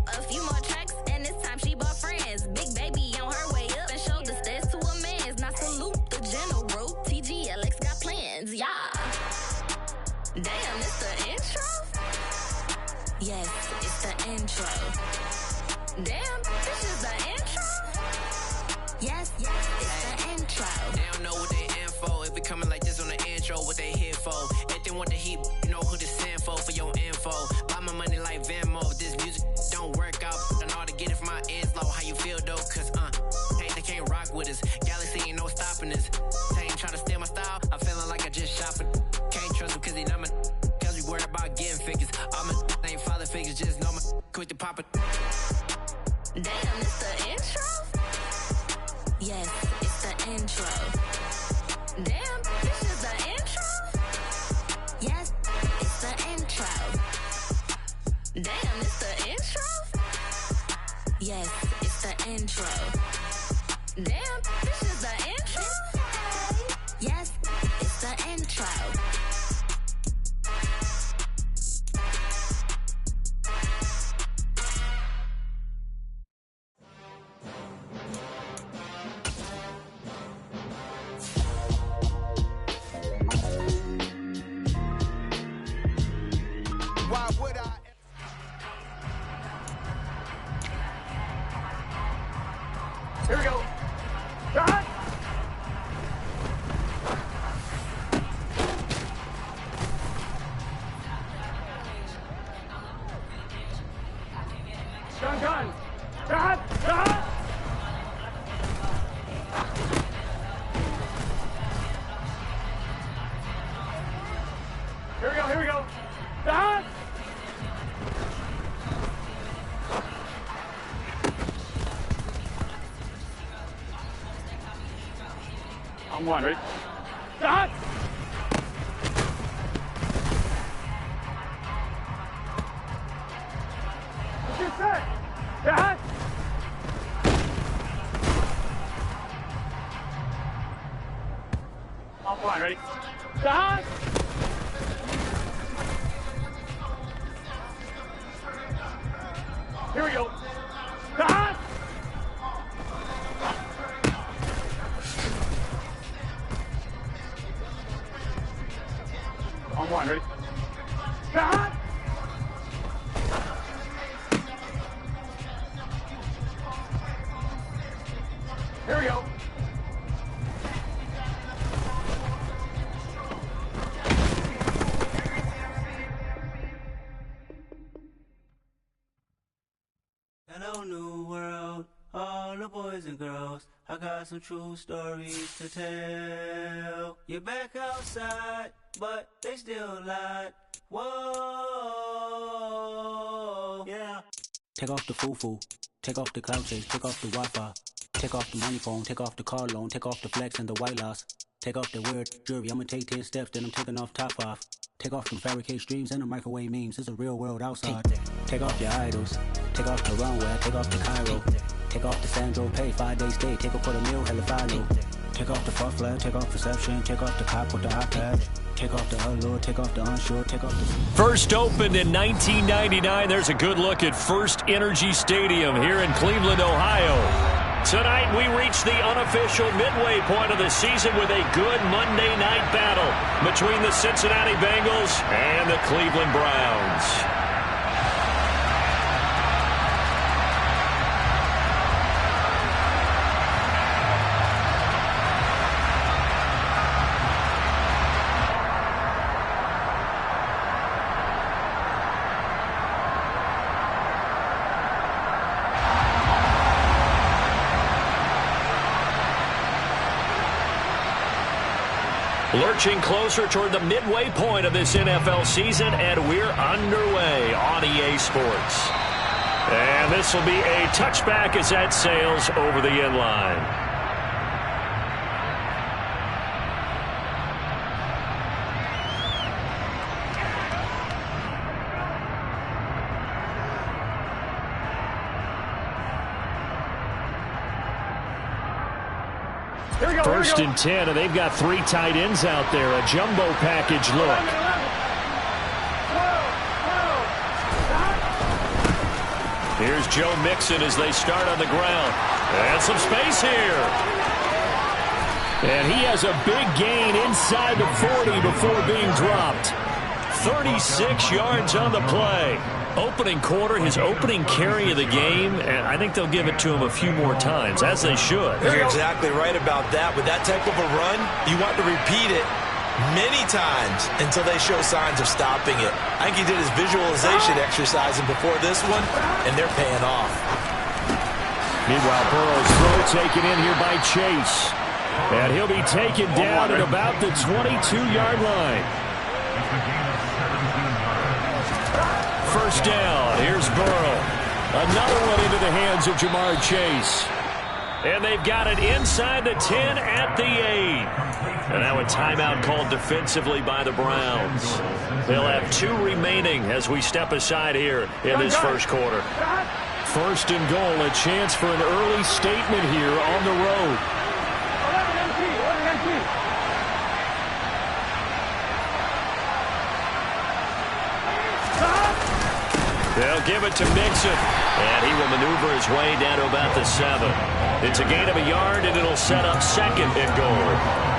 A few more tracks, and this time she bought friends. Big baby on her way up and showed the stairs to a man's. Now salute the general. TGLX got plans, yeah. Damn, it's the intro? Yes, it's the intro. Damn, this is the intro? Yes, it's the intro. They don't know what they in for. If we coming like this on the intro, what they here for? If they want the heat, you know who to send for your info. Buy my money like Venmo. If this music don't work out, I know how to get it from my ends low. How you feel though? Cause hey, they can't rock with us. Galaxy ain't no stopping us. They ain't trying to steal my style. I'm feeling like I just shot for. Can't trust them cause they not my. Cause we worried about getting figures. All my ain't father figures, just know my quick to pop it. Damn, it's the intro? Yes, it's the intro. Damn, this is the intro? Yes, it's the intro. Damn, it's the intro? Yes, it's the intro. Damn, this is the intro? Yes, it's the intro. Why would I? Here we go. Shot! Gun! Shot! Here we go. Shot! I'm one, ready? Shot! Get set! Shot! I'm one, ready? Shot! Here we go. Shot! On one, ready? Shot! Here we go. Hello, new world, all the boys and girls. I got some true stories to tell. You're back outside, but they still lied. Whoa, yeah. Take off the foo-foo, take off the cloud chase, take off the Wi-Fi, take off the money phone, take off the car loan, take off the flex and the white loss, take off the weird jewelry. I'ma take 10 steps, then I'm taking off top off. Take off them fabricate streams and the microwave memes. It's a real world outside. Take off your idols, take off the runway, take off the Cairo, take off the Sandro pay, 5-day stay, take off for the meal, hella follow. Take off the fuck flag, take off reception, take off the cop with the iPad, take off the allure, take off the unsure, take off the... First opened in 1999. There's a good look at First Energy Stadium here in Cleveland, Ohio. Tonight we reach the unofficial midway point of the season with a good Monday night battle between the Cincinnati Bengals and the Cleveland Browns. Lurching closer toward the midway point of this NFL season, and we're underway on EA Sports. And this will be a touchback as that sails over the end line. First and 10, and they've got 3 tight ends out there. A jumbo package look. Here's Joe Mixon as they start on the ground. And some space here. And he has a big gain inside the 40 before being dropped. 36 yards on the play. Opening quarter, his opening carry of the game, and I think they'll give it to him a few more times, as they should. You're exactly right about that. With that type of a run, you want to repeat it many times until they show signs of stopping it. I think he did his visualization exercising before this one, and they're paying off. Meanwhile, Burrow's throw taken in here by Chase. And he'll be taken down at about the 22-yard line. First down. Here's Burrow. Another one into the hands of Jamar Chase. And they've got it inside the 10 at the 8. And now a timeout called defensively by the Browns. They'll have 2 remaining as we step aside here in this first quarter. First and goal, a chance for an early statement here on the road. They'll give it to Mixon, and he will maneuver his way down to about the 7. It's a gain of a yard, and it'll set up second and goal.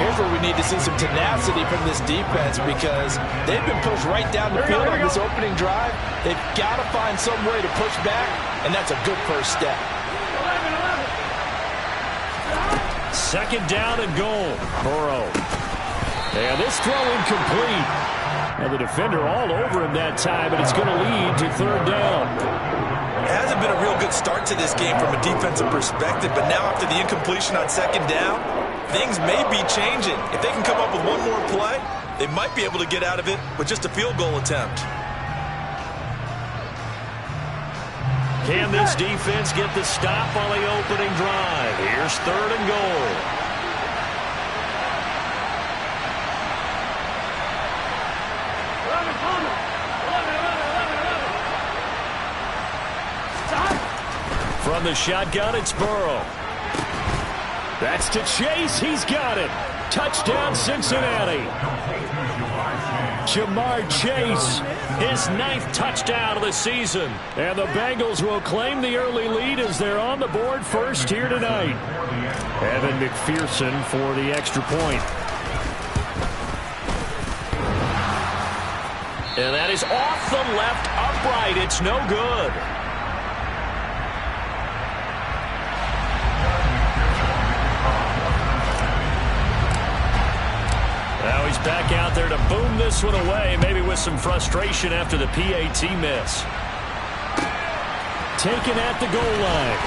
Here's where we need to see some tenacity from this defense because they've been pushed right down the field on this opening drive. They've got to find some way to push back, and that's a good first step. Second down and goal. Burrow. And this throw incomplete. And the defender all over him that time, and it's going to lead to third down. It hasn't been a real good start to this game from a defensive perspective, but now after the incompletion on second down, things may be changing. If they can come up with one more play, they might be able to get out of it with just a field goal attempt. Can this defense get the stop on the opening drive? Here's third and goal. From the shotgun, it's Burrow. That's to Chase. He's got it. Touchdown, Cincinnati. Jamar Chase, his 9th touchdown of the season. And the Bengals will claim the early lead as they're on the board first here tonight. Evan McPherson for the extra point. And that is off the left upright. It's no good. Now he's back out there to boom this one away, maybe with some frustration after the PAT miss. Taken at the goal line.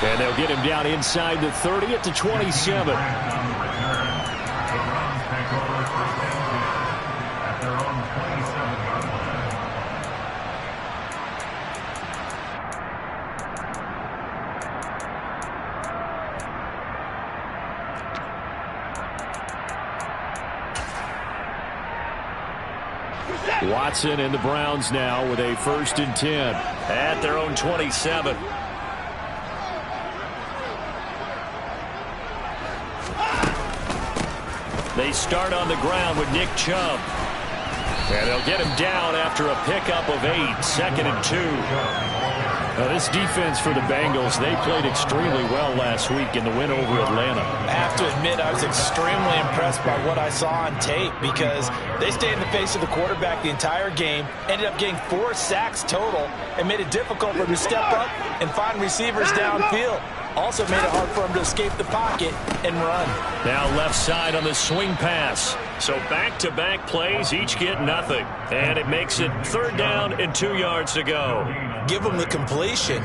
And they'll get him down inside the 30 at the 27. Watson and the Browns now with a 1st and 10 at their own 27. They start on the ground with Nick Chubb. And they'll get him down after a pickup of 8, 2nd and 2. Now this defense for the Bengals, they played extremely well last week in the win over Atlanta. I have to admit, I was extremely impressed by what I saw on tape because they stayed in the face of the quarterback the entire game, ended up getting 4 sacks total, and made it difficult for him to step up and find receivers downfield. Also made it hard for him to escape the pocket and run. Now left side on the swing pass. So back-to-back plays, each get nothing. And it makes it 3rd down and 2 yards to go. Give them the completion,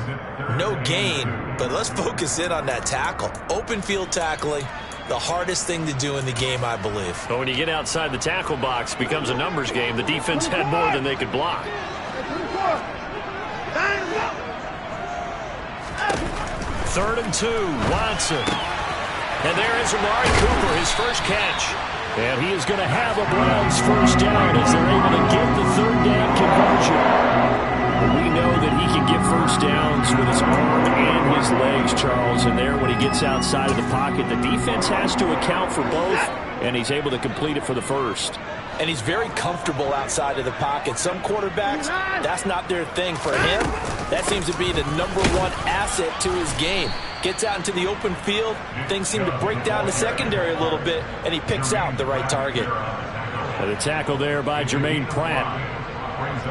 no gain, but let's focus in on that tackle. Open field tackling, the hardest thing to do in the game, I believe. But when you get outside the tackle box, it becomes a numbers game. The defense had more than they could block. 3rd and 2, Watson. And there is Amari Cooper, his first catch. And he is going to have a Browns first down as they're able to get the 3rd down conversion. We know that he can get first downs with his arm and his legs, Charles. And there, when he gets outside of the pocket, the defense has to account for both, and he's able to complete it for the first. and he's very comfortable outside of the pocket. Some quarterbacks, that's not their thing. For him, that seems to be the #1 asset to his game. Gets out into the open field, things seem to break down the secondary a little bit, and he picks out the right target. And the tackle there by Jermaine Pratt.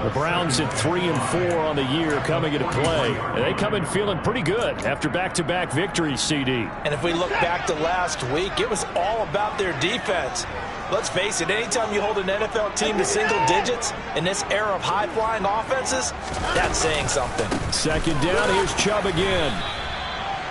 The Browns at 3-4 on the year coming into play. And they come in feeling pretty good after back-to-back victories, CD. And if we look back to last week, it was all about their defense. Let's face it, anytime you hold an NFL team to single digits in this era of high-flying offenses, that's saying something. Second down, here's Chubb again.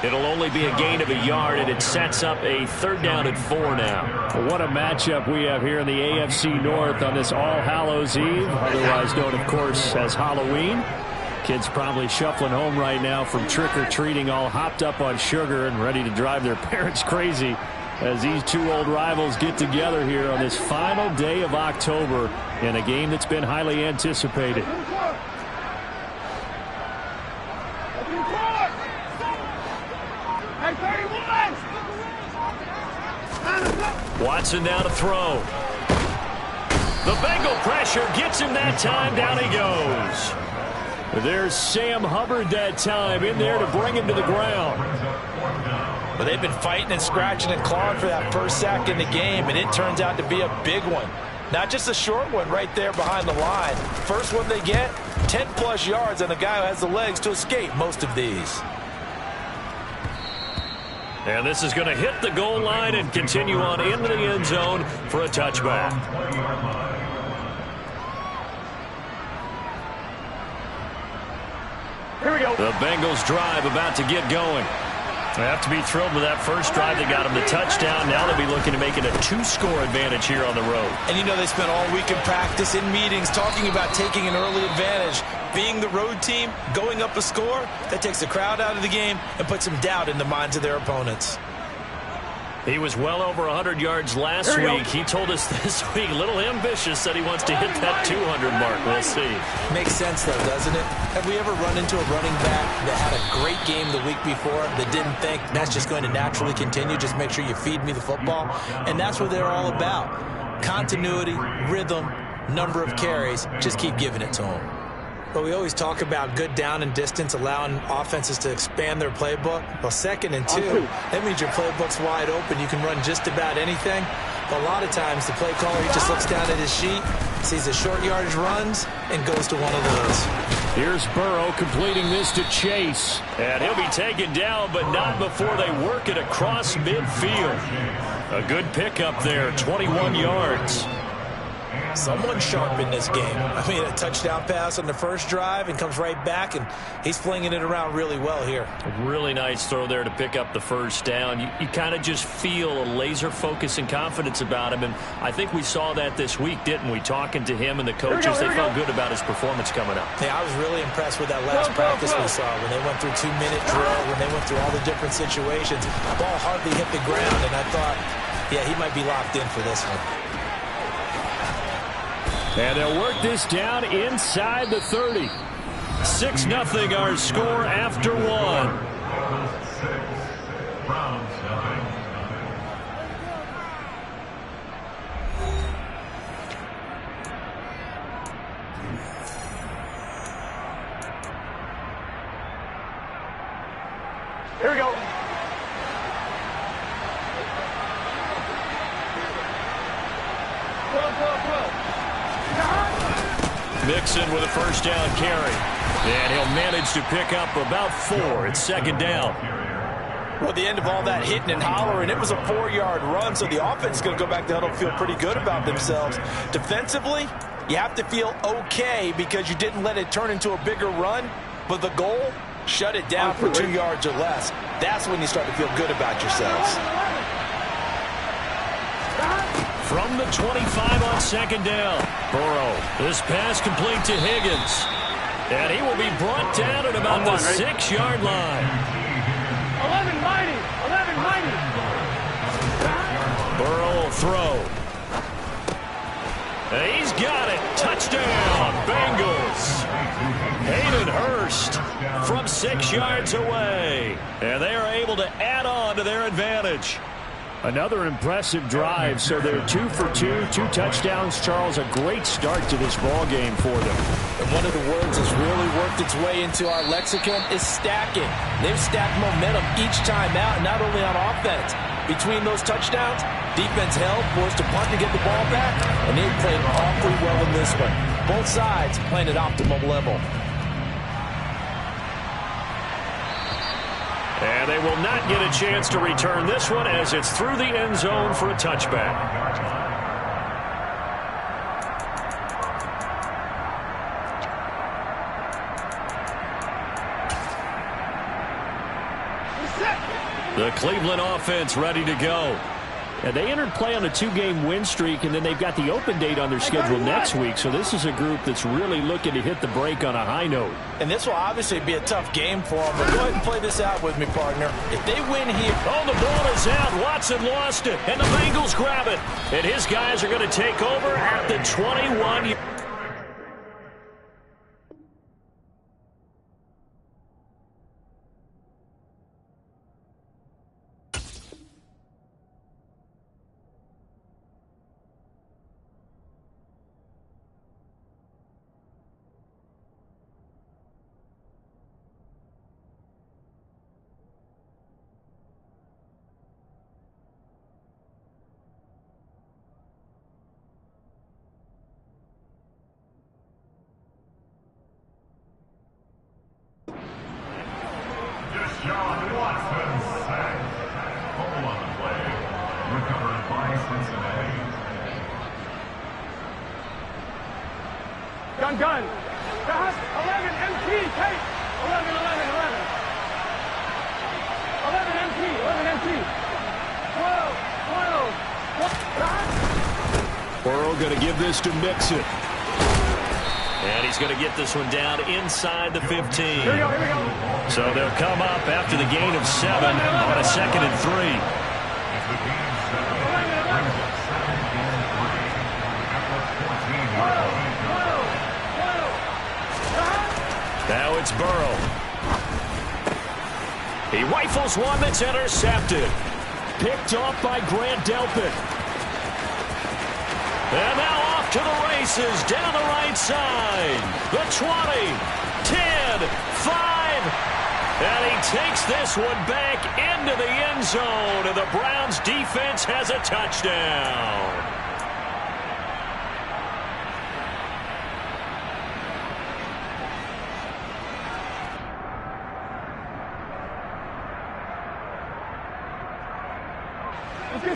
It'll only be a gain of a yard, and it sets up a 3rd down and 4 now. What a matchup we have here in the AFC North on this All Hallows Eve, otherwise known, of course, as Halloween. Kids probably shuffling home right now from trick-or-treating, all hopped up on sugar and ready to drive their parents crazy as these two old rivals get together here on this final day of October in a game that's been highly anticipated. Watson now to throw. The Bengal pressure gets him that time. Down he goes. There's Sam Hubbard that time in there to bring him to the ground. But they've been fighting and scratching and clawing for that first sack in the game, and it turns out to be a big one. Not just a short one right there behind the line. First one they get, 10-plus yards on a guy who has the legs to escape most of these. And this is going to hit the goal line and continue on into the end zone for a touchback. Here we go. The Bengals drive about to get going. They have to be thrilled with that first drive. They got them the touchdown. Now they'll be looking to make it a 2-score advantage here on the road. And you know they spent all week in practice, in meetings, talking about taking an early advantage. Being the road team, going up a score, that takes the crowd out of the game and puts some doubt in the minds of their opponents. He was well over 100 yards last week. He told us this week, a little ambitious, that he wants to hit that 200 mark. We'll see. Makes sense, though, doesn't it? Have we ever run into a running back that had a great game the week before that didn't think that's just going to naturally continue? Just make sure you feed me the football. And that's what they're all about. Continuity, rhythm, number of carries. Just keep giving it to them. But we always talk about good down and distance, allowing offenses to expand their playbook. Well, 2nd and 2, that means your playbook's wide open. You can run just about anything. But a lot of times, the play caller, he just looks down at his sheet, sees the short yardage runs, and goes to one of those. Here's Burrow completing this to Chase. And he'll be taken down, but not before they work it across midfield. A good pickup there, 21 yards. Someone sharp in this game. I mean, a touchdown pass on the first drive and comes right back, and he's flinging it around really well here. A really nice throw there to pick up the first down. You kind of just feel a laser focus and confidence about him, and I think we saw that this week, didn't we? Talking to him and the coaches, they felt good about his performance coming up. Yeah, I was really impressed with that last practice we saw when they went through 2-minute drill, when they went through all the different situations. The ball hardly hit the ground, and I thought, yeah, he might be locked in for this one. And they'll work this down inside the 30. 6-0 our score after 1. Here we go. Mixon with a first down carry. And he'll manage to pick up about 4. It's 2nd down. Well, at the end of all that hitting and hollering, it was a 4-yard run, so the offense is going to go back to huddle and feel pretty good about themselves. Defensively, you have to feel okay because you didn't let it turn into a bigger run, but the goal, shut it down for 2 yards or less. That's when you start to feel good about yourselves. From the 25 on 2nd down. Burrow, this pass complete to Higgins. And he will be brought down at about the 6-yard line. 11 mighty. Burrow will throw. And he's got it. Touchdown, Bengals. Hayden Hurst from 6 yards away. And they are able to add on to their advantage. Another impressive drive, so they're 2 for 2, 2 touchdowns. Charles, a great start to this ball game for them. And one of the words that's really worked its way into our lexicon is stacking. They've stacked momentum each time out, not only on offense. Between those touchdowns, defense held, forced to punt to get the ball back, and they played awfully well in this one. Both sides playing at optimum level. And they will not get a chance to return this one as it's through the end zone for a touchback. The Cleveland offense ready to go. And they entered play on a 2-game win streak, and then they've got the open date on their schedule next week. So this is a group that's really looking to hit the break on a high note. And this will obviously be a tough game for them. But go ahead and play this out with me, partner. If they win here... Oh, the ball is out. Watson lost it, and the Bengals grab it. And his guys are going to take over at the 21. Gun. 11 MT, take. 11 MT. 12. Burrow going to give this to Mixon. And he's going to get this one down inside the 15. Here we go. So they'll come up after the gain of 7 on a 2nd and 3. Now it's Burrow. He rifles one that's intercepted. Picked off by Grant Delpit. And now off to the races down the right side. The 20, 10, 5. And he takes this one back into the end zone. And the Browns defense has a touchdown.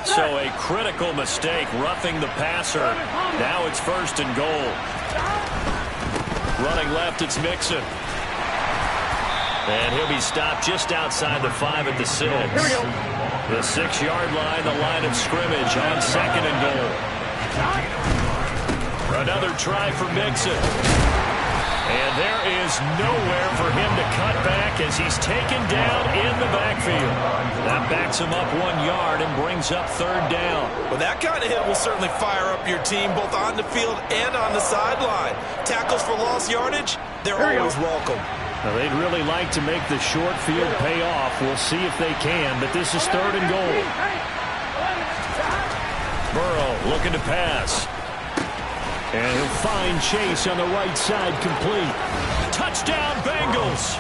So a critical mistake, roughing the passer. Now it's 1st and goal. Running left, it's Mixon. And he'll be stopped just outside the 5 at the 6. The 6-yard line, the line of scrimmage on 2nd and goal. Another try for Mixon. And there is nowhere for him to cut back as he's taken down in the backfield. That backs him up 1 yard and brings up 3rd down. Well, that kind of hit will certainly fire up your team both on the field and on the sideline. Tackles for lost yardage, they're always welcome. Now, they'd really like to make the short field pay off. We'll see if they can, but this is 3rd and goal. Burrow looking to pass. And he'll find Chase on the right side, complete. Touchdown, Bengals!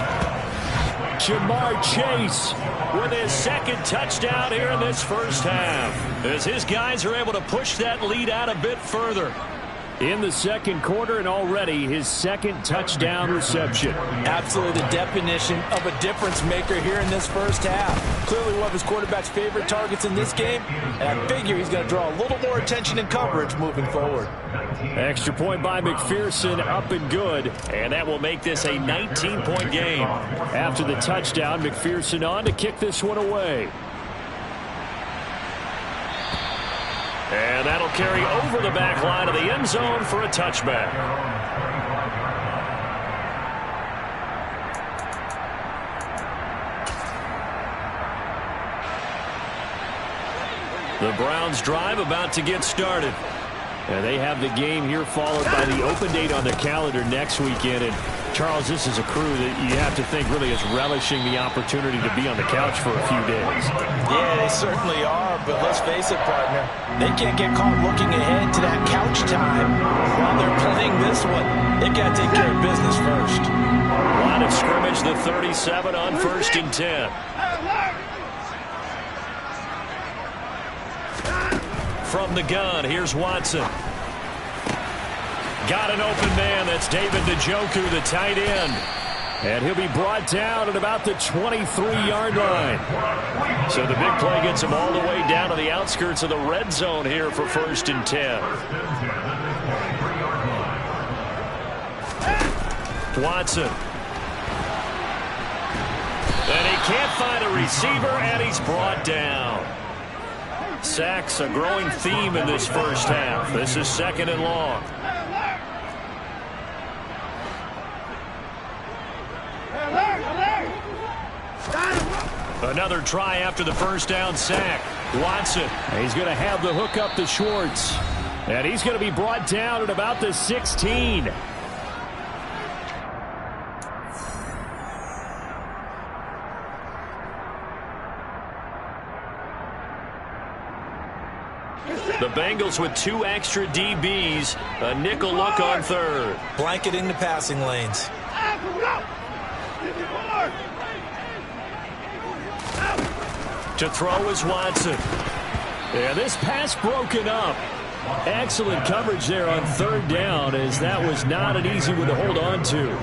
Jamar Chase with his 2nd touchdown here in this first half, as his guys are able to push that lead out a bit further. In the 2nd quarter, and already his 2nd touchdown reception. Absolutely the definition of a difference maker here in this first half. Clearly one of his quarterback's favorite targets in this game, and I figure he's going to draw a little more attention and coverage moving forward. Extra point by McPherson, up and good, and that will make this a 19-point game. After the touchdown, McPherson on to kick this one away. And that'll carry over the back line of the end zone for a touchback. The Browns drive about to get started. And they have the game here followed by the open date on their calendar next weekend. And Charles, this is a crew that you have to think really is relishing the opportunity to be on the couch for a few days. Yeah, they certainly are, but let's face it, partner. They can't get caught looking ahead to that couch time while they're playing this one. They've got to take care of business first. Line of scrimmage, the 37 on 1st and 10. From the gun, here's Watson. Got an open man. That's David Njoku, the tight end. And he'll be brought down at about the 23-yard line. So the big play gets him all the way down to the outskirts of the red zone here for 1st and 10. Watson. And he can't find a receiver, and he's brought down. Sacks, a growing theme in this first half. This is 2nd and long. Another try after the first down sack. Watson, he's going to have the hook up to Schwartz. And he's going to be brought down at about the 16. The Bengals with 2 extra DBs. A nickel look on 3rd. Blanketing the passing lanes. To throw is Watson. And this pass broken up. Excellent coverage there on 3rd down, as that was not an easy one to hold on to.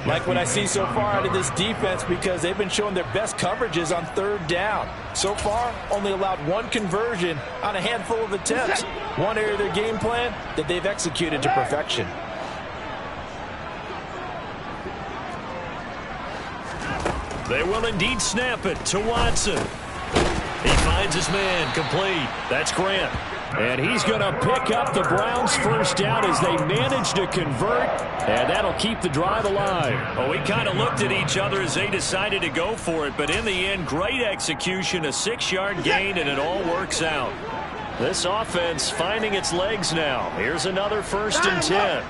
Like what I see so far out of this defense, because they've been showing their best coverages on 3rd down. So far, only allowed 1 conversion on a handful of attempts. One area of their game plan that they've executed to perfection. They will indeed snap it to Watson. He finds his man, complete. That's Grant. And he's going to pick up the Browns' first down as they manage to convert, and that'll keep the drive alive. Well, we kind of looked at each other as they decided to go for it, but in the end, great execution, a 6-yard gain, and it all works out. This offense finding its legs now. Here's another 1st and 10.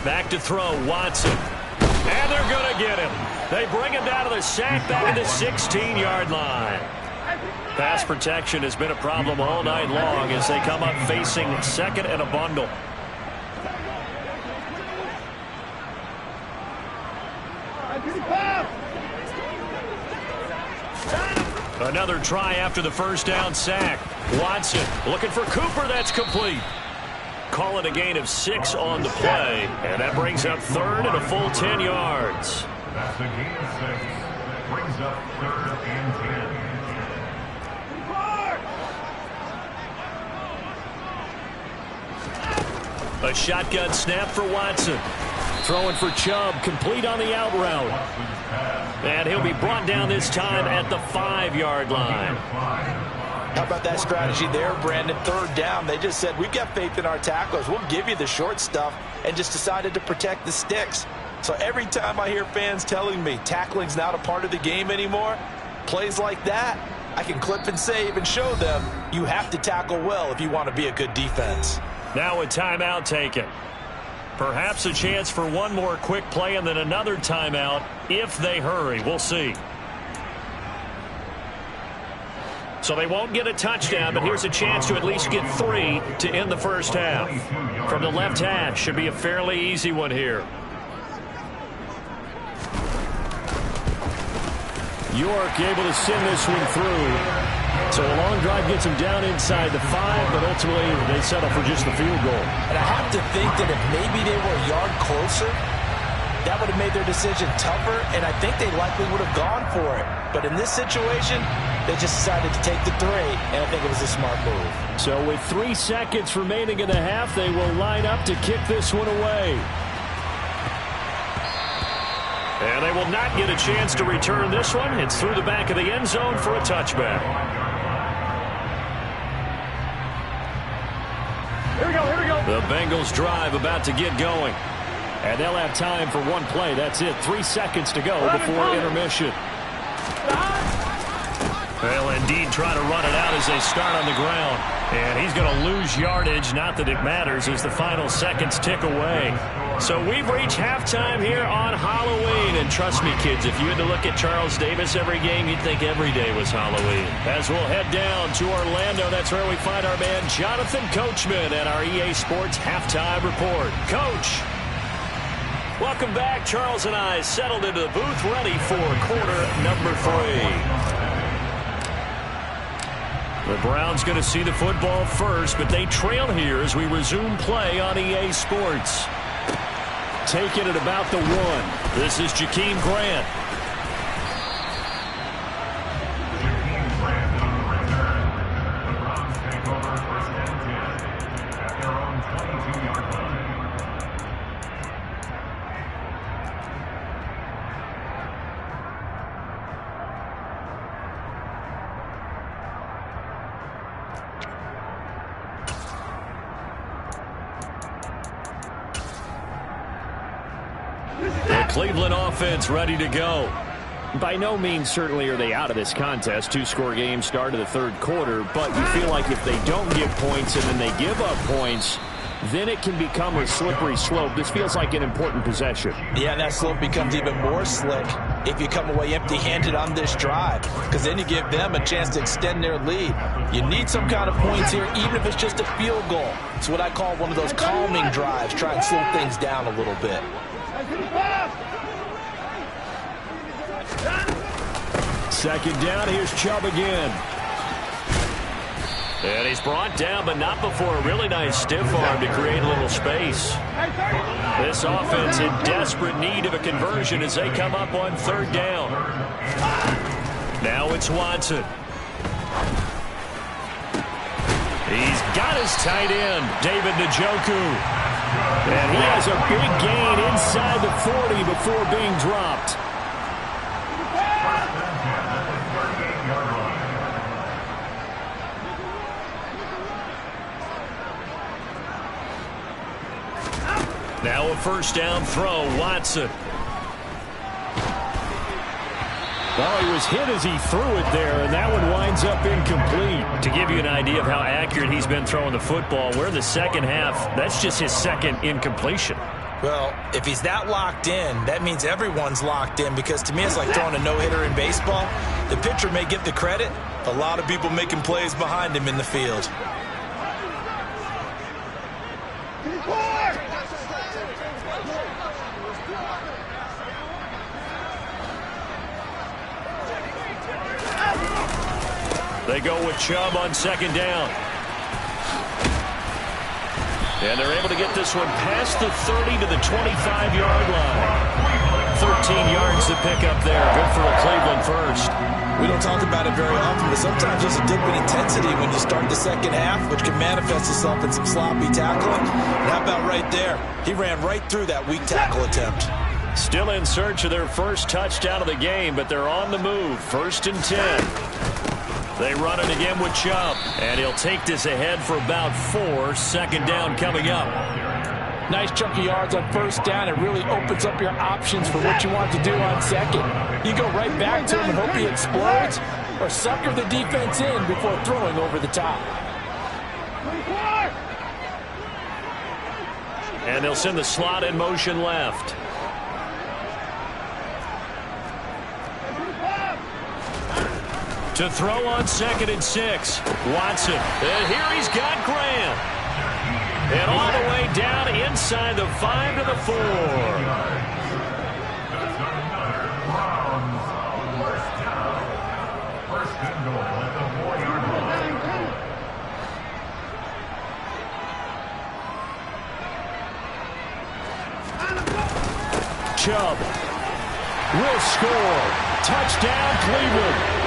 Back to throw, Watson. And they're going to get him. They bring him down to the sack back at the 16-yard line. Pass protection has been a problem all night long as they come up facing 2nd and a bundle. Another try after the first down sack. Watson looking for Cooper. That's complete. Call it a gain of 6 on the play, and that brings up 3rd and a full 10 yards. That's a gain of 6. Brings up 3rd and 10. A shotgun snap for Watson. Throwing for Chubb, complete on the out route. And he'll be brought down this time at the 5-yard line. How about that strategy there, Brandon? 3rd down, they just said, we've got faith in our tacklers. We'll give you the short stuff, and just decided to protect the sticks. So every time I hear fans telling me tackling's not a part of the game anymore, plays like that, I can clip and save and show them you have to tackle well if you want to be a good defense. Now a timeout taken. Perhaps a chance for one more quick play and then another timeout if they hurry. We'll see. So they won't get a touchdown, but here's a chance to at least get 3 to end the first half. From the left hash, should be a fairly easy one here. York able to send this one through. So a long drive gets them down inside the 5, but ultimately they settle for just the field goal. And I have to think that if maybe they were a yard closer, that would have made their decision tougher, and I think they likely would have gone for it. But in this situation, they just decided to take the 3, and I think it was a smart move. So with 3 seconds remaining in the half, they will line up to kick this one away. And they will not get a chance to return this one. It's through the back of the end zone for a touchback. Here we go, here we go. The Bengals drive about to get going. And they'll have time for one play. That's it. 3 seconds to go before intermission. They'll indeed try to run it out as they start on the ground. And he's going to lose yardage. Not that it matters as the final seconds tick away. So we've reached halftime here on Halloween. And trust me, kids, if you had to look at Charles Davis every game, you'd think every day was Halloween. As we'll head down to Orlando, that's where we find our man Jonathan Coachman at our EA Sports Halftime Report. Coach, welcome back. Charles and I settled into the booth, ready for quarter number 3. The Browns going to see the football first, but they trail here as we resume play on EA Sports. Taking it about the 1. This is Jakeem Grant. Jakeem Grant on the return. The Browns take over 1st and 10 at their own 22-yard line. The Cleveland offense ready to go. By no means certainly are they out of this contest. 2-score game start of the 3rd quarter, but you feel like if they don't get points and then they give up points, then it can become a slippery slope. This feels like an important possession. Yeah, that slope becomes even more slick if you come away empty-handed on this drive, because then you give them a chance to extend their lead. You need some kind of points here, even if it's just a field goal. It's what I call one of those calming drives, try and slow things down a little bit. Second down, here's Chubb again. And he's brought down, but not before a really nice stiff arm to create a little space. This offense in desperate need of a conversion as they come up on 3rd down. Now it's Watson. He's got his tight end, David Njoku. And he has a big gain inside the 40 before being dropped. Now a 1st down throw, Watson. Well, he was hit as he threw it there, and that one winds up incomplete. To give you an idea of how accurate he's been throwing the football, we're in the second half. That's just his 2nd incompletion. Well, if he's that locked in, that means everyone's locked in, because to me it's like throwing a no-hitter in baseball. The pitcher may get the credit, a lot of people making plays behind him in the field. They go with Chubb on 2nd down. And they're able to get this one past the 30 to the 25-yard line. 13 yards to pick up there. Good for a Cleveland first. We don't talk about it very often, but sometimes there's a dip in intensity when you start the second half, which can manifest itself in some sloppy tackling. And how about right there? He ran right through that weak tackle attempt. Still in search of their first touchdown of the game, but they're on the move. 1st and 10. They run it again with Chubb, and he'll take this ahead for about 4. 2nd down coming up. Nice chunk of yards on 1st down. It really opens up your options for what you want to do on 2nd. You go right back to him and hope he explodes, or sucker the defense in before throwing over the top. And they'll send the slot in motion left. To throw on 2nd and 6. Watson. And here he's got Grant. And all the way down inside the 5 to the 4. That's another Browns 1st down. 1st and goal at the 4-yard line. Chubb will score. Touchdown, Cleveland.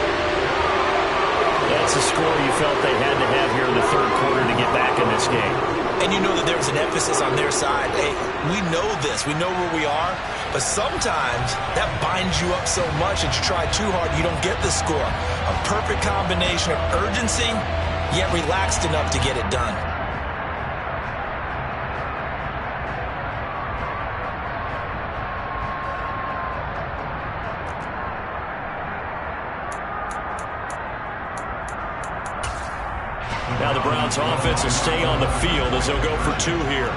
That's a score you felt they had to have here in the 3rd quarter to get back in this game. And you know that there was an emphasis on their side. Hey, we know this. We know where we are. But sometimes that binds you up so much that you try too hard, you don't get the score. A perfect combination of urgency, yet relaxed enough to get it done. Now the Browns offense will stay on the field as they'll go for 2 here.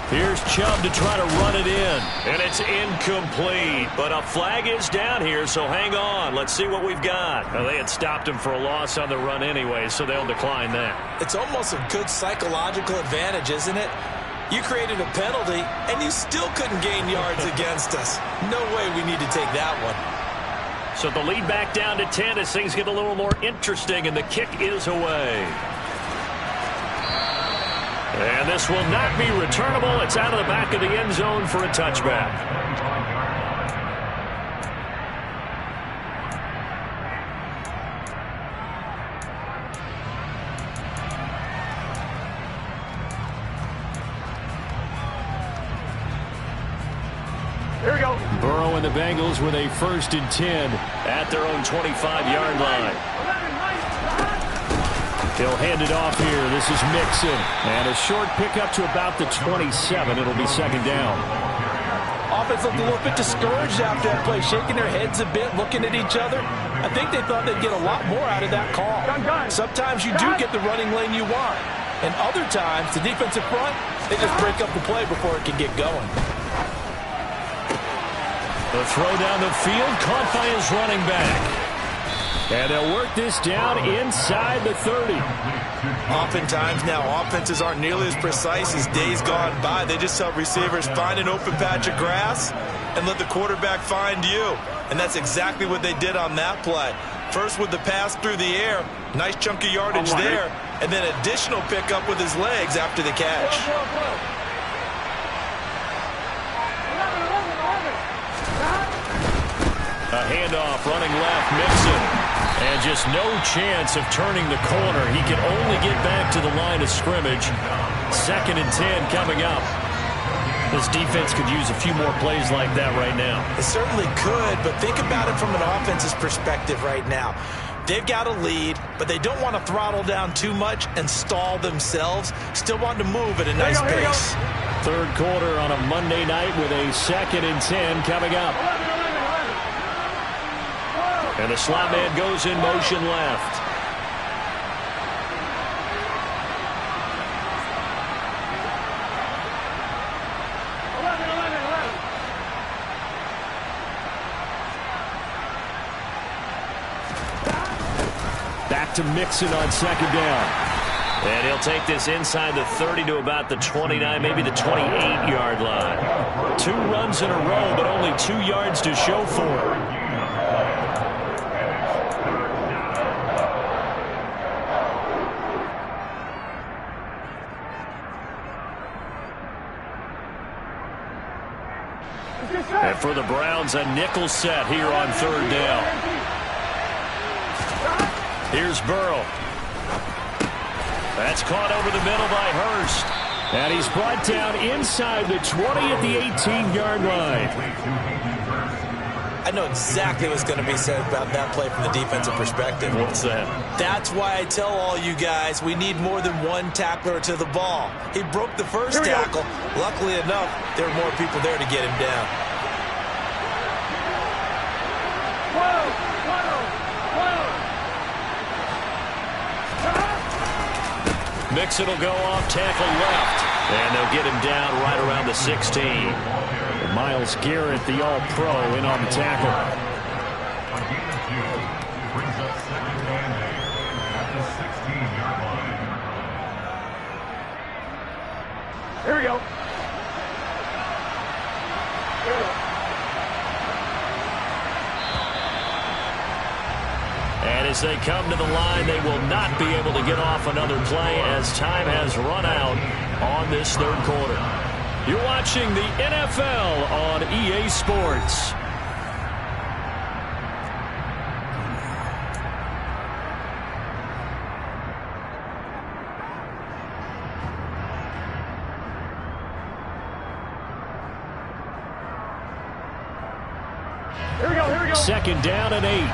Here's Chubb to try to run it in. And it's incomplete. But a flag is down here, so hang on. Let's see what we've got. Well, they had stopped him for a loss on the run anyway, so they'll decline that. It's almost a good psychological advantage, isn't it? You created a penalty, and you still couldn't gain yards against us. No way we need to take that one. So the lead back down to 10 as things get a little more interesting, and the kick is away. And this will not be returnable. It's out of the back of the end zone for a touchback. Here we go. Burrow and the Bengals with a 1st and 10 at their own 25-yard line. He'll hand it off here. This is Mixon. And a short pickup to about the 27. It'll be 2nd down. Offense looked a little bit discouraged after that play, shaking their heads a bit, looking at each other. I think they thought they'd get a lot more out of that call. Sometimes you do get the running lane you want. And other times, the defensive front, they just break up the play before it can get going. The throw down the field, caught by his running back. And they'll work this down inside the 30. Oftentimes now, offenses aren't nearly as precise as days gone by. They just help receivers find an open patch of grass and let the quarterback find you. And that's exactly what they did on that play. First with the pass through the air, nice chunk of yardage there, and then additional pickup with his legs after the catch. A handoff, running left, Mixon. And just no chance of turning the corner. He can only get back to the line of scrimmage. 2nd and 10 coming up. This defense could use a few more plays like that right now. It certainly could, but think about it from an offense's perspective right now. They've got a lead, but they don't want to throttle down too much and stall themselves. Still want to move at a nice pace. 3rd quarter on a Monday night with a 2nd and 10 coming up. And the slot man goes in motion left. Back to Mixon on 2nd down. And he'll take this inside the 30 to about the 29, maybe the 28-yard line. 2 runs in a row, but only 2 yards to show for it. And for the Browns, a nickel set here on 3rd down. Here's Burrow. That's caught over the middle by Hurst. And he's brought down inside the 20 at the 18-yard line. I know exactly what's going to be said about that play from the defensive perspective. What's that? That's why I tell all you guys we need more than one tackler to the ball. He broke the first tackle. Luckily enough, there were more people there to get him down. Mixon will go off, tackle left. And they'll get him down right around the 16. And Myles Garrett, the All-Pro, in on the tackle. Brings up 2nd and 8 at the 16-yard line. Here we go. And as they come to the line, they will not be able to get off another play as time has run out on this 3rd quarter. You're watching the NFL on EA Sports. Here we go, here we go. 2nd down and 8.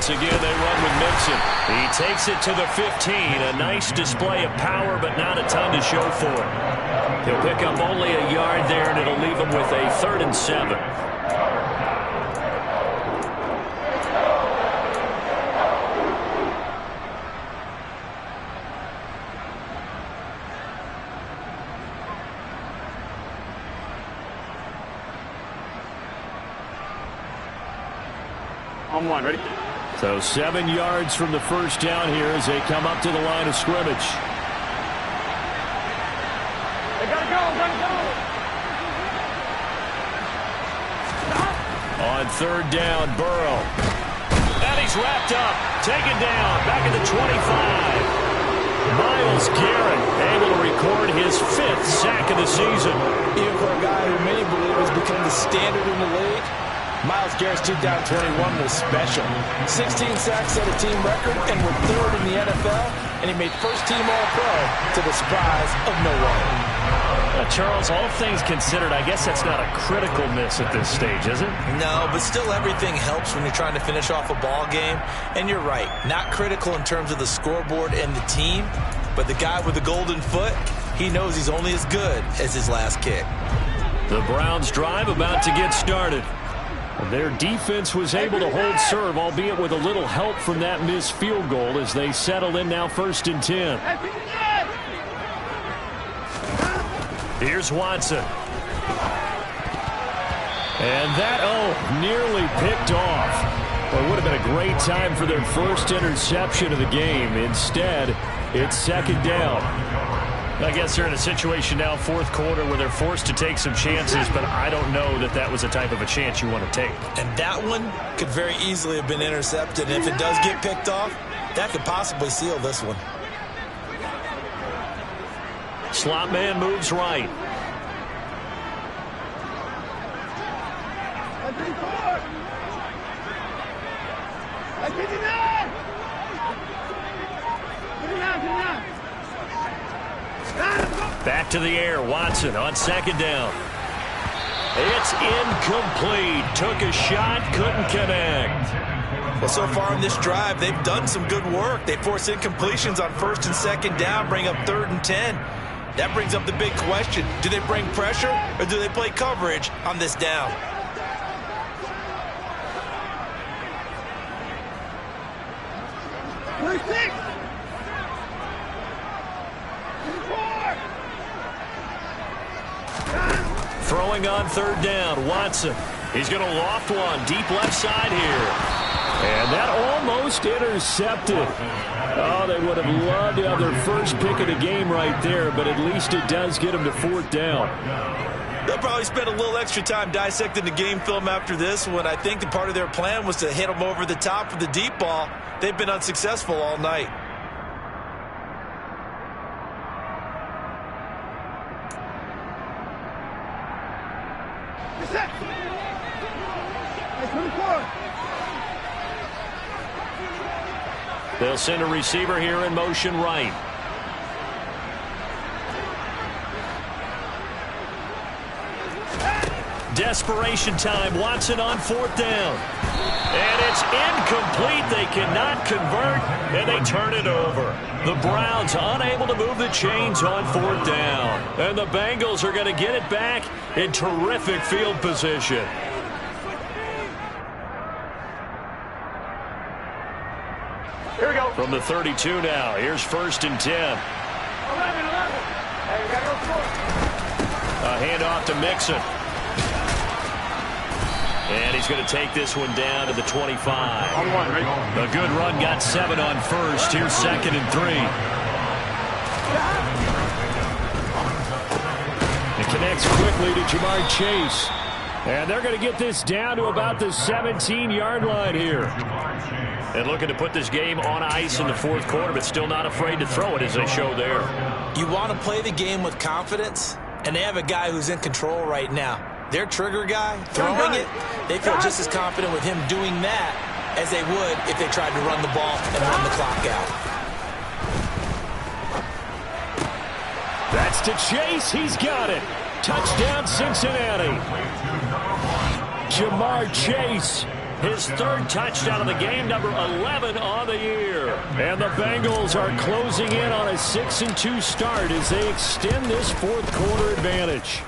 once again, they run with Mixon. He takes it to the 15. A nice display of power, but not a ton to show for it. He'll pick up only a yard there, and it'll leave him with a 3rd and 7. On one, ready? So 7 yards from the first down here as they come up to the line of scrimmage. They gotta go, On 3rd down, Burrow. And he's wrapped up. Taken down. Back at the 25. Myles Garrett able to record his 5th sack of the season. Even for a guy who many believe has become the standard in the league, Myles Garrett's 2-down-21 was special. 16 sacks set a team record and were 3rd in the NFL, and he made first-team All-Pro to the surprise of no one. Charles, all things considered, I guess that's not a critical miss at this stage, is it? No, but still everything helps when you're trying to finish off a ball game. And you're right, not critical in terms of the scoreboard and the team, but the guy with the golden foot, he knows he's only as good as his last kick. The Browns drive about to get started. Their defense was able to hold serve, albeit with a little help from that missed field goal as they settle in now 1st and 10. Here's Watson. And that, nearly picked off. Well, it would have been a great time for their first interception of the game. Instead, it's 2nd down. I guess they're in a situation now, 4th quarter, where they're forced to take some chances, but I don't know that that was the type of a chance you want to take. And that one could very easily have been intercepted. And if it does get picked off, that could possibly seal this one. Slot man moves right. Back to the air. Watson on 2nd down. It's incomplete. Took a shot, couldn't connect. Well, so far in this drive, they've done some good work. They force incompletions on 1st and 2nd down, bring up 3rd and 10. That brings up the big question. Do they bring pressure or do they play coverage on this down? Throwing on 3rd down, Watson. He's going to loft one deep left side here. And that almost intercepted. Oh, they would have loved to have their first pick of the game right there, but at least it does get them to 4th down. They'll probably spend a little extra time dissecting the game film after this one. I think the part of their plan was to hit them over the top with the deep ball. They've been unsuccessful all night. They'll send a receiver here in motion right. Desperation time. Watson on 4th down. And it's incomplete. They cannot convert, and they turn it over. The Browns unable to move the chains on 4th down. And the Bengals are going to get it back in terrific field position. Here we go. From the 32 now, here's 1st and 10. 11. Hey, we gotta go score. A handoff to Mixon. And he's going to take this one down to the 25. On one, ready? A good run, got 7 on 1st. Here's 2nd and 3. It connects quickly to Jamar Chase. And they're going to get this down to about the 17-yard line here. And looking to put this game on ice in the 4th quarter, but still not afraid to throw it as they show there. You want to play the game with confidence, and they have a guy who's in control right now. Their trigger guy, throwing it, they feel just as confident with him doing that as they would if they tried to run the ball and run the clock out. That's to Chase. He's got it. Touchdown, Cincinnati. Jamar Chase his third touchdown of the game, number 11 on the year. And the Bengals are closing in on a 6-2 start as they extend this fourth quarter advantage.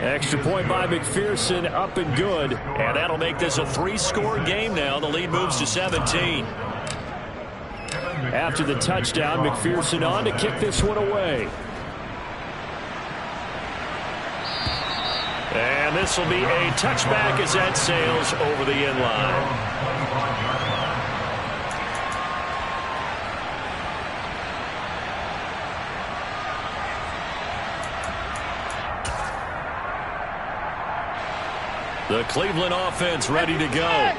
Extra point by McPherson, up and good. And that'll make this a 3-score game now. The lead moves to 17. After the touchdown, McPherson on to kick this one away. And this will be a touchback as that sails over the end line. The Cleveland offense ready to go.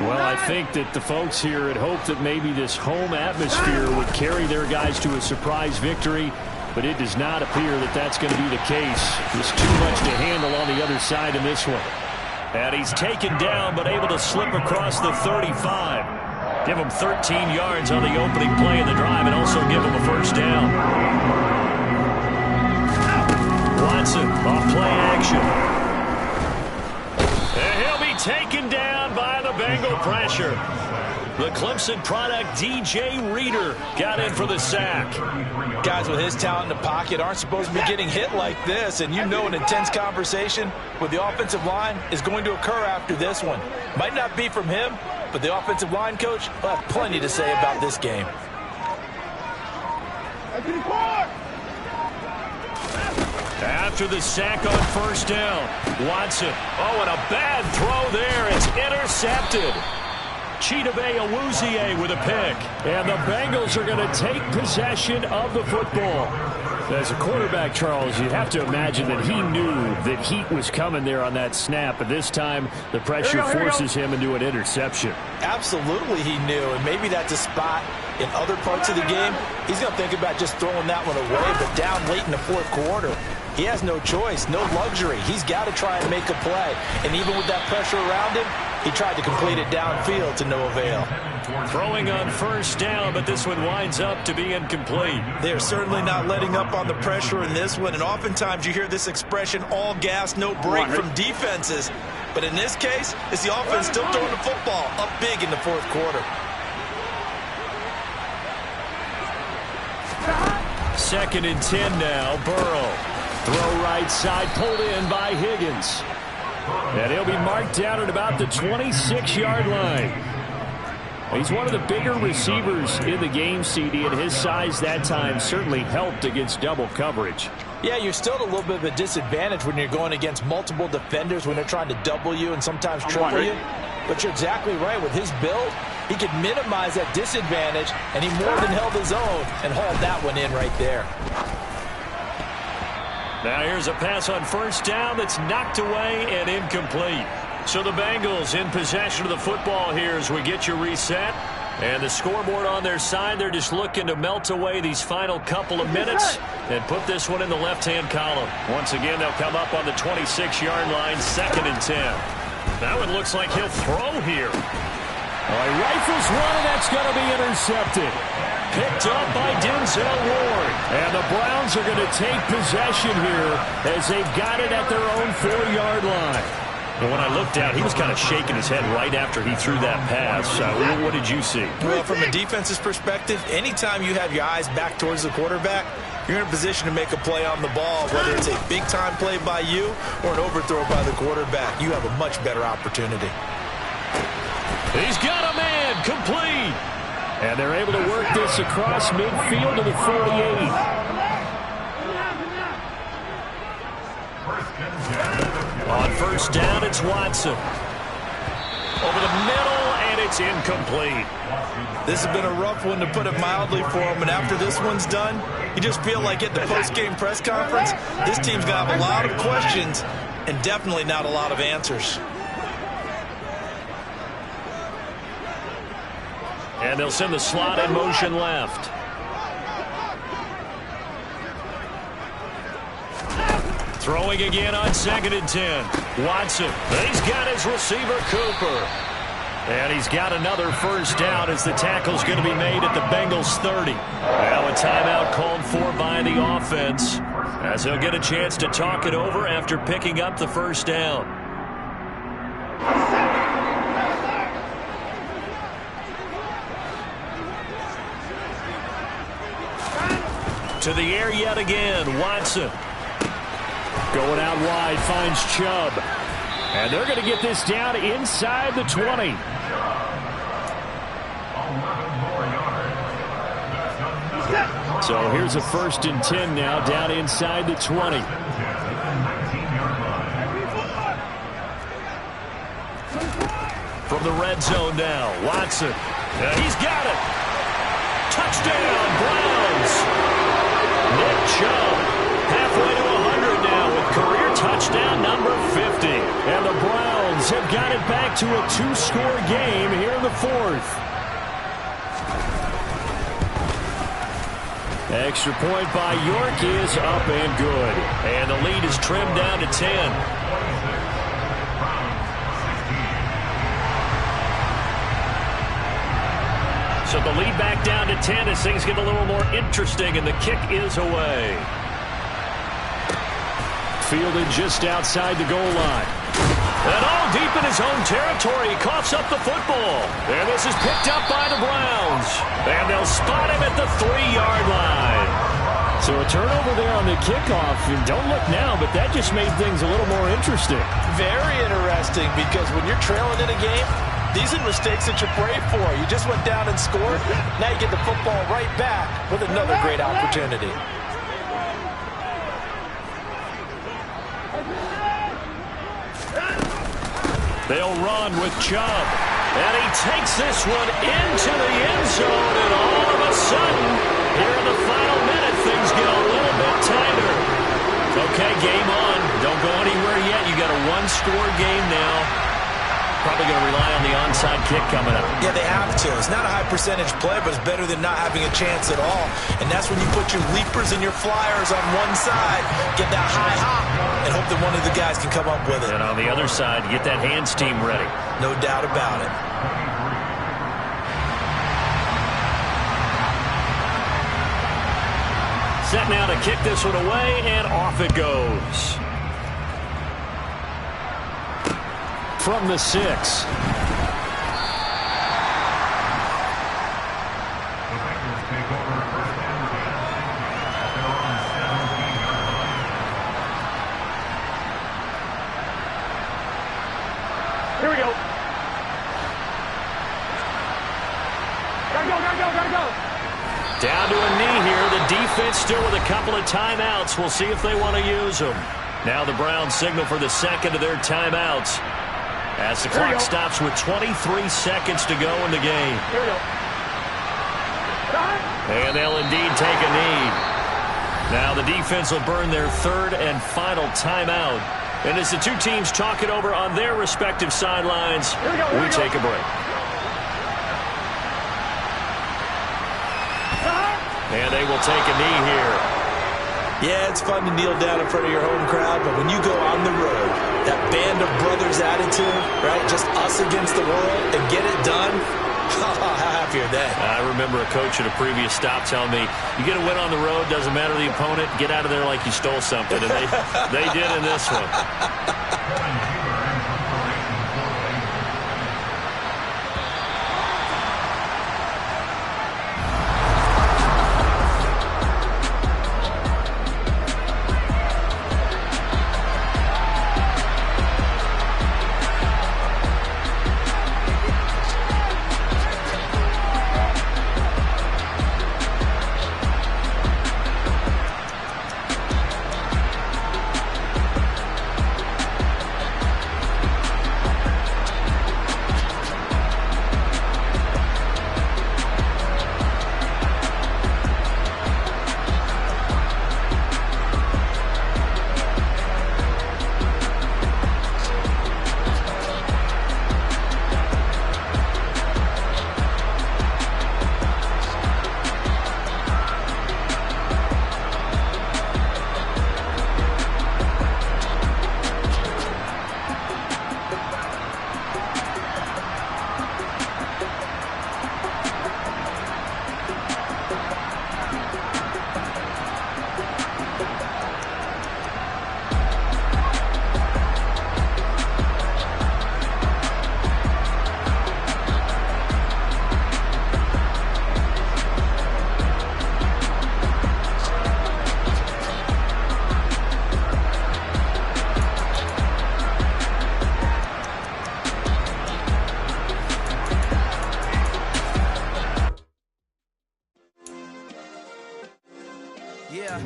Well, I think that the folks here had hoped that maybe this home atmosphere would carry their guys to a surprise victory, but it does not appear that that's going to be the case. There's too much to handle on the other side in this one. And he's taken down, but able to slip across the 35. Give him 13 yards on the opening play of the drive and also give him a first down. Watson off play action. And he'll be taken down by the Bengal pressure. The Clemson product, DJ Reader, got in for the sack. Guys with his talent in the pocket aren't supposed to be getting hit like this, and you know an intense conversation with the offensive line is going to occur after this one. Might not be from him, but the offensive line coach will have plenty to say about this game. After the sack on first down, Watson. Oh, and a bad throw there. It's intercepted. Chidobe Awuzie with a pick. And the Bengals are going to take possession of the football. As a quarterback, Charles, you have to imagine that he knew that heat was coming there on that snap. But this time, the pressure forces him into an interception. Absolutely he knew. And maybe that's a spot in other parts of the game. He's going to think about just throwing that one away. But down late in the fourth quarter, he has no choice, no luxury. He's got to try and make a play. And even with that pressure around him, he tried to complete it downfield to no avail. Throwing on first down, but this one winds up to be incomplete. They're certainly not letting up on the pressure in this one. And oftentimes you hear this expression, all gas, no break from defenses. But in this case, it's the offense still throwing the football up big in the fourth quarter. Second and 10 now, Burrow. Throw right side, pulled in by Higgins. And he'll be marked down at about the 26-yard line. He's one of the bigger receivers in the game, CD, and his size that time certainly helped against double coverage. Yeah, you're still at a little bit of a disadvantage when you're going against multiple defenders when they're trying to double you and sometimes triple you. But you're exactly right. With his build, he could minimize that disadvantage, and he more than held his own and hauled that one in right there. Now here's a pass on first down that's knocked away and incomplete. So the Bengals in possession of the football here as we get you reset. And the scoreboard on their side, they're just looking to melt away these final couple of minutes and put this one in the left-hand column. Once again, they'll come up on the 26-yard line, second and 10. That one looks like he'll throw here. He rifles one, and that's going to be intercepted. Picked up by Denzel Ward. And the Browns are going to take possession here as they've got it at their own 4-yard line. And when I looked out, he was kind of shaking his head right after he threw that pass. What did you see? Well, from a defense's perspective, anytime you have your eyes back towards the quarterback, you're in a position to make a play on the ball, whether it's a big-time play by you or an overthrow by the quarterback. You have a much better opportunity. He's got a man, complete. And they're able to work this across midfield to the 48. On first down, it's Watson. Over the middle, and it's incomplete. This has been a rough one, to put it mildly, for him. And after this one's done, you just feel like at the post-game press conference, this team's going to have a lot of questions and definitely not a lot of answers. And they'll send the slot in motion left. Throwing again on second and 10. Watson. He's got his receiver, Cooper. And he's got another first down as the tackle's going to be made at the Bengals 30. Now a timeout called for by the offense as they'll get a chance to talk it over after picking up the first down. To the air yet again. Watson. Going out wide, finds Chubb. And they're going to get this down inside the 20. So here's a 1st and 10 now, down inside the 20. From the red zone now, Watson. He's got it. Touchdown, Browns. Nick Chubb, halfway to 100 now with career touchdown number 50. And the Browns have got it back to a 2-score game here in the 4th. Extra point by York is up and good. And the lead is trimmed down to 10. So the lead back down to 10 as things get a little more interesting, and the kick is away. Fielded just outside the goal line. And all deep in his own territory, he coughs up the football. And this is picked up by the Browns. And they'll spot him at the 3-yard line. So a turnover there on the kickoff. And don't look now, but that just made things a little more interesting. Very interesting, because when you're trailing in a game, these are mistakes that you pray for. You just went down and scored. Now you get the football right back with another great opportunity. They'll run with Chubb. And he takes this one into the end zone. And all of a sudden, here in the final minute, things get a little bit tighter. Okay, game on. Don't go anywhere yet. You got a 1-score game now. Probably going to rely on the onside kick coming up. Yeah, they have to. It's not a high percentage play, but it's better than not having a chance at all. And that's when you put your leapers and your flyers on one side, get that high hop, and hope that one of the guys can come up with it. And on the other side, get that hands team ready. No doubt about it. Set now to kick this one away, and off it goes. From the 6. The Bengals take over 1st and 10 at their own 17-yard line. Here we go. Gotta go. Down to a knee here. The defense still with a couple of timeouts. We'll see if they want to use them. Now the Browns signal for the second of their timeouts, as the clock stops with 23 seconds to go in the game. Here we go. And they'll indeed take a knee. Now the defense will burn their 3rd and final timeout. And as the two teams talk it over on their respective sidelines, we take a break. And they will take a knee here. Yeah, it's fun to kneel down in front of your home crowd, but when you go on the road, that band of brothers attitude, right, just us against the world, and get it done, how happy are they? I remember a coach at a previous stop telling me, you get a win on the road, doesn't matter the opponent, get out of there like you stole something. And they did in this one. Yeah.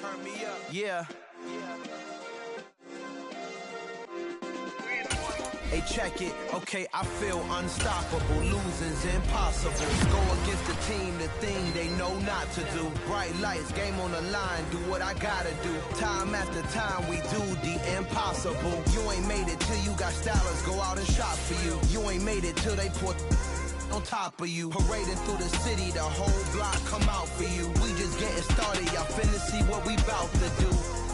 Turn me up. Yeah. Hey, check it. Okay, I feel unstoppable. Losing's impossible. Go against the team, the thing they know not to do. Bright lights, game on the line, do what I gotta do. Time after time, we do the impossible. You ain't made it till you got stylers go out and shop for you. You ain't made it till they put on top of you. Parading through the city, the whole block come out for you. We just getting started, y'all finna see what we bout to do.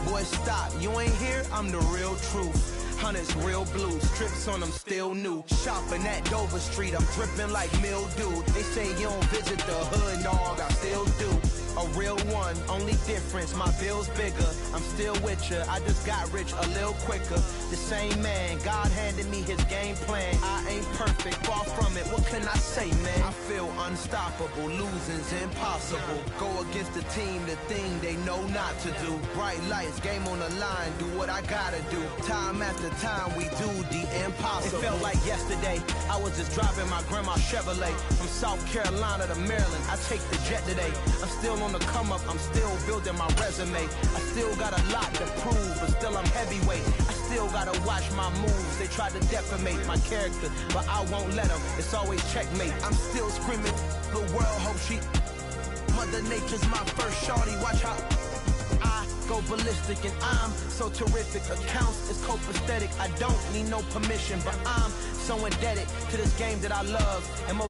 Boy, stop, you ain't here, I'm the real truth. Hunters, real blue, strips on them still new. Shopping at Dover Street, I'm dripping like mildew. They say you don't visit the hood, dog, I still do. A real one, only difference, my bill's bigger. I'm still with ya, I just got rich a little quicker. The same man, God handed me his game plan. I ain't perfect, far from it, what can I say, man? I feel unstoppable, losing's impossible. Go against the team, the thing they know not to do. Bright lights, game on the line, do what I gotta do. Time after time, we do the impossible. It felt like yesterday, I was just driving my grandma's Chevrolet. From South Carolina to Maryland, I take the jet today. I'm still on the come up, I'm still building my resume. I still got a lot to prove, but still I'm heavyweight. I still gotta watch my moves. They try to defamate my character, but I won't let them. It's always checkmate. I'm still screaming, the world hope she. Mother Nature's my first shorty, watch how I go ballistic, and I'm so terrific. Accounts is copacetic. I don't need no permission, but I'm so indebted to this game that I love. And